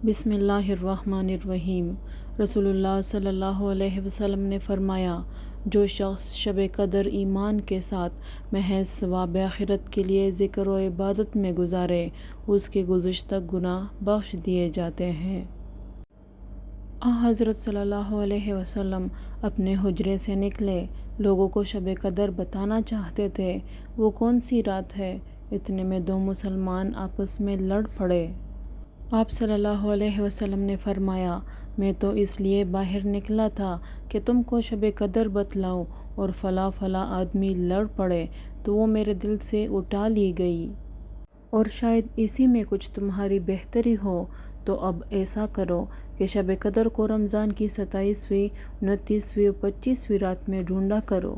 بسم اللہ الرحمن الرحیم۔ رسول اللہ صلی اللہ علیہ وسلم نے فرمایا، جو شخص شب قدر ایمان کے ساتھ محض ثواب آخرت کے لیے ذکر و عبادت میں گزارے، اس کے گزشتہ گناہ بخش دیے جاتے ہیں۔ حضرت صلی اللہ علیہ وسلم اپنے حجرے سے نکلے، لوگوں کو شب قدر بتانا چاہتے تھے۔ وہ کون سی رات ہے؟ اتنے میں دو مسلمان آپس میں لڑ پڑے۔ آپ صلی اللہ علیہ وسلم نے فرمایا، میں تو اس لیے باہر نکلا تھا کہ تم کو شب قدر بتلاؤں، اور فلاں فلاں آدمی لڑ پڑے تو وہ میرے دل سے اٹھا لی گئی، اور شاید اسی میں کچھ تمہاری بہتری ہو، تو اب ایسا کرو کہ شب قدر کو رمضان کی 27ویں، 29ویں اور 25ویں رات میں ڈھونڈا کرو۔